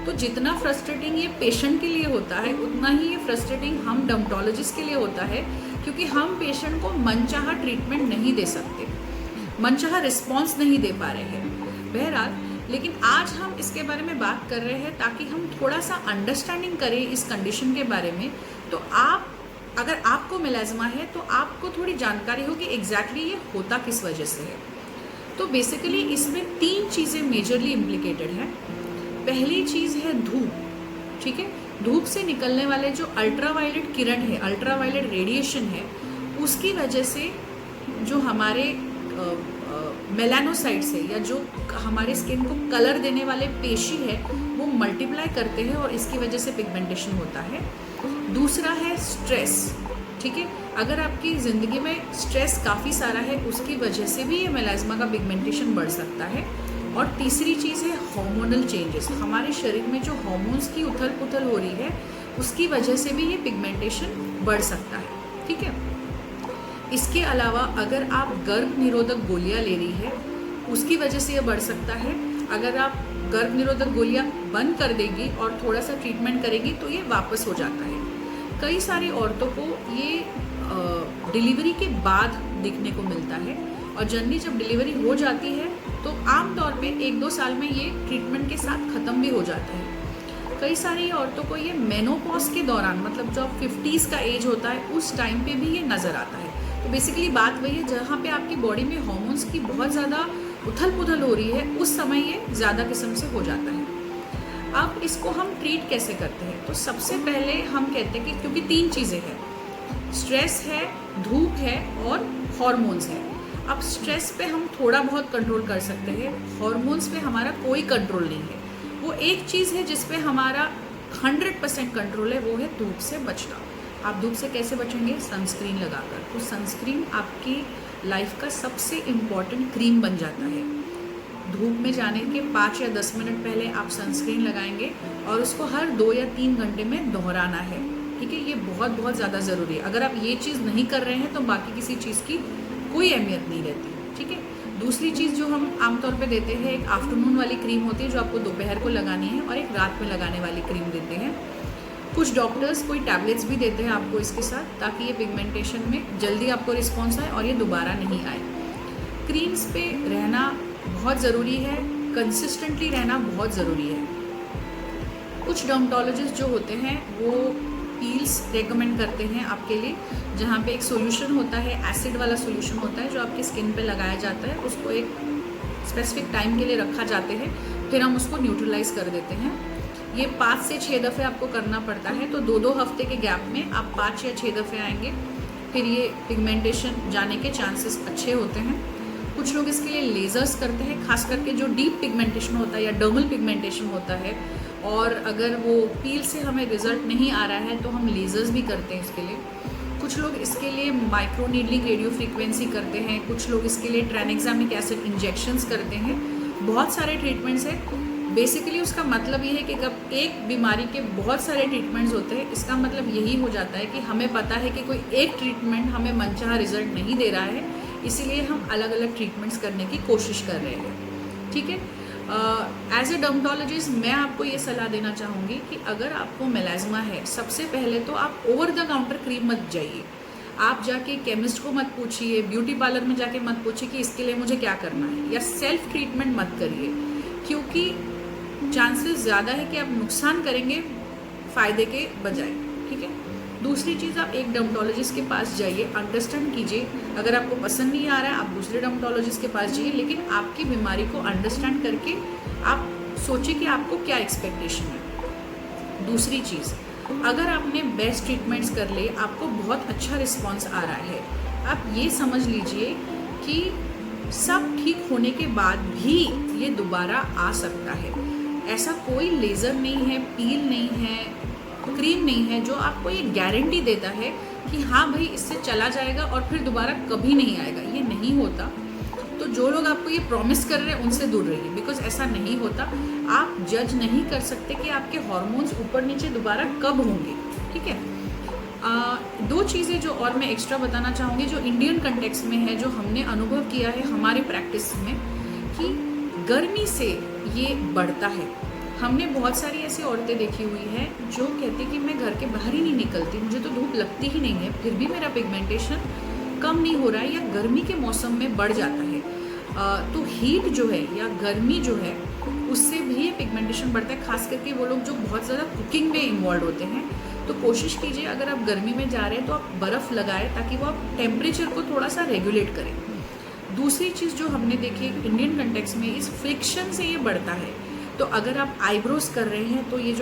तो जितना फ्रस्ट्रेटिंग ये पेशेंट के लिए होता है उतना ही ये फ्रस्ट्रेटिंग हम डर्मेटोलॉजिस्ट के लिए होता है, क्योंकि हम पेशेंट को मनचाहा ट्रीटमेंट नहीं दे सकते, मनचाहा रिस्पॉन्स नहीं दे पा रहे हैं। बहरहाल, लेकिन आज हम इसके बारे में बात कर रहे हैं ताकि हम थोड़ा सा अंडरस्टैंडिंग करें इस कंडीशन के बारे में। तो आप, अगर आपको मेलाज्मा है तो आपको थोड़ी जानकारी हो कि एग्जैक्टली ये होता किस वजह से है। तो बेसिकली इसमें 3 चीज़ें मेजरली इम्प्लिकेटेड हैं। पहली चीज़ है धूप, ठीक है। धूप से निकलने वाले जो अल्ट्रावायलेट किरण है, अल्ट्रावायलेट रेडिएशन है, उसकी वजह से जो हमारे मेलानोसाइट्स है या जो हमारे स्किन को कलर देने वाले पेशी है वो मल्टीप्लाई करते हैं और इसकी वजह से पिगमेंटेशन होता है। दूसरा है स्ट्रेस, ठीक है। अगर आपकी ज़िंदगी में स्ट्रेस काफ़ी सारा है उसकी वजह से भी ये मेलाज्मा का पिगमेंटेशन बढ़ सकता है। और तीसरी चीज़ है हार्मोनल चेंजेस, हमारे शरीर में जो हार्मोन्स की उथल पुथल हो रही है उसकी वजह से भी ये पिगमेंटेशन बढ़ सकता है, ठीक है। इसके अलावा अगर आप गर्भ निरोधक गोलियां ले रही है उसकी वजह से ये बढ़ सकता है। अगर आप गर्भ निरोधक गोलियां बंद कर देगी और थोड़ा सा ट्रीटमेंट करेगी तो ये वापस हो जाता है। कई सारी औरतों को ये डिलीवरी के बाद दिखने को मिलता है और जनरली जब डिलीवरी हो जाती है तो आमतौर पे 1-2 साल में ये ट्रीटमेंट के साथ ख़त्म भी हो जाता है। कई सारी औरतों को ये मेनोपॉज के दौरान, मतलब जब 50s का एज होता है उस टाइम पे भी ये नज़र आता है। तो बेसिकली बात वही है, जहाँ पे आपकी बॉडी में हार्मोन्स की बहुत ज़्यादा उथल पुथल हो रही है उस समय ये ज़्यादा किस्म से हो जाता है। अब इसको हम ट्रीट कैसे करते हैं? तो सबसे पहले हम कहते हैं कि क्योंकि 3 चीज़ें हैं, स्ट्रेस है, धूप है और हॉर्मोन्स है। अब स्ट्रेस पे हम थोड़ा बहुत कंट्रोल कर सकते हैं, हॉर्मोन्स पे हमारा कोई कंट्रोल नहीं है। वो एक चीज़ है जिस पे हमारा 100% कंट्रोल है, वो है धूप से बचना। आप धूप से कैसे बचेंगे? सनस्क्रीन लगाकर। तो सनस्क्रीन आपकी लाइफ का सबसे इम्पॉर्टेंट क्रीम बन जाता है। धूप में जाने के 5 या 10 मिनट पहले आप सनस्क्रीन लगाएंगे और उसको हर 2 या 3 घंटे में दोहराना है, ठीक है। ये बहुत ज़्यादा ज़रूरी है। अगर आप ये चीज़ नहीं कर रहे हैं तो बाकी किसी चीज़ की कोई अहमियत नहीं रहती, ठीक है। दूसरी चीज़ जो हम आमतौर पे देते हैं, एक आफ्टरनून वाली क्रीम होती है जो आपको दोपहर को लगानी है और एक रात में लगाने वाली क्रीम देते हैं। कुछ डॉक्टर्स कोई टैबलेट्स भी देते हैं आपको इसके साथ, ताकि ये पिगमेंटेशन में जल्दी आपको रिस्पॉन्स आए और ये दोबारा नहीं आए। क्रीम्स पे रहना बहुत ज़रूरी है, कंसिस्टेंटली रहना बहुत ज़रूरी है। कुछ डर्मेटोलॉजिस्ट जो होते हैं वो पील्स रेकमेंड करते हैं आपके लिए, जहाँ पे एक सॉल्यूशन होता है, एसिड वाला सॉल्यूशन होता है जो आपकी स्किन पे लगाया जाता है। उसको एक स्पेसिफिक टाइम के लिए रखा जाते हैं, फिर हम उसको न्यूट्रलाइज कर देते हैं। ये 5 से 6 दफ़े आपको करना पड़ता है, तो 2-2 हफ्ते के गैप में आप 5 या 6 दफ़े आएंगे, फिर ये पिगमेंटेशन जाने के चांसेस अच्छे होते हैं। कुछ लोग इसके लिए लेज़र्स करते हैं, खास करके जो डीप पिगमेंटेशन होता है या डर्मल पिगमेंटेशन होता है, और अगर वो पील से हमें रिजल्ट नहीं आ रहा है तो हम लेज़र्स भी करते हैं इसके लिए। कुछ लोग इसके लिए माइक्रो नीडलिंग रेडियो फ्रीक्वेंसी करते हैं, कुछ लोग इसके लिए ट्राइनेक्सामिक एसिड इंजेक्शंस करते हैं। बहुत सारे ट्रीटमेंट्स हैं। बेसिकली उसका मतलब ये है कि जब एक बीमारी के बहुत सारे ट्रीटमेंट्स होते हैं, इसका मतलब यही हो जाता है कि हमें पता है कि कोई एक ट्रीटमेंट हमें मनचाहा रिजल्ट नहीं दे रहा है, इसीलिए हम अलग अलग ट्रीटमेंट्स करने की कोशिश कर रहे हैं, ठीक है। एज ए डर्मेटोलॉजिस्ट मैं आपको ये सलाह देना चाहूँगी कि अगर आपको मेलाज्मा है, सबसे पहले तो आप ओवर द काउंटर क्रीम मत जाइए। आप जाके केमिस्ट को मत पूछिए, ब्यूटी पार्लर में जाके मत पूछिए कि इसके लिए मुझे क्या करना है, या सेल्फ ट्रीटमेंट मत करिए, क्योंकि चांसेस ज़्यादा है कि आप नुकसान करेंगे फ़ायदे के बजाय, ठीक है। दूसरी चीज़, आप एक डर्मेटोलॉजिस्ट के पास जाइए, अंडरस्टैंड कीजिए। अगर आपको पसंद नहीं आ रहा है आप दूसरे डर्मेटोलॉजिस्ट के पास जाइए, लेकिन आपकी बीमारी को अंडरस्टैंड करके आप सोचिए कि आपको क्या एक्सपेक्टेशन है। दूसरी चीज़, अगर आपने बेस्ट ट्रीटमेंट्स कर लिए, आपको बहुत अच्छा रिस्पॉन्स आ रहा है, आप ये समझ लीजिए कि सब ठीक होने के बाद भी ये दोबारा आ सकता है। ऐसा कोई लेज़र नहीं है, पील नहीं है, क्रीम नहीं है जो आपको ये गारंटी देता है कि हाँ भाई इससे चला जाएगा और फिर दोबारा कभी नहीं आएगा। ये नहीं होता। तो जो लोग आपको ये प्रॉमिस कर रहे हैं उनसे दूर रहिए, बिकॉज ऐसा नहीं होता। आप जज नहीं कर सकते कि आपके हार्मोन्स ऊपर नीचे दोबारा कब होंगे, ठीक है। 2 चीज़ें जो और मैं एक्स्ट्रा बताना चाहूँगी जो इंडियन कंटेक्स्ट में है, जो हमने अनुभव किया है हमारे प्रैक्टिस में, कि गर्मी से ये बढ़ता है। हमने बहुत सारी ऐसी औरतें देखी हुई हैं जो कहती कि मैं घर के बाहर ही नहीं निकलती, मुझे तो धूप लगती ही नहीं है, फिर भी मेरा पिगमेंटेशन कम नहीं हो रहा है या गर्मी के मौसम में बढ़ जाता है। तो हीट जो है या गर्मी जो है उससे भी ये पिगमेंटेशन बढ़ता है, खास करके वो लोग जो बहुत ज़्यादा कुकिंग में इन्वॉल्व होते हैं। तो कोशिश कीजिए अगर आप गर्मी में जा रहे हैं तो आप बर्फ़ लगाएं ताकि वो आप टेम्परेचर को थोड़ा सा रेगुलेट करें। दूसरी चीज़ जो हमने देखी इंडियन कंटेक्स्ट में, इस फ्रिक्शन से ये बढ़ता है। तो अगर आप आईब्रोज कर रहे हैं तो ये जो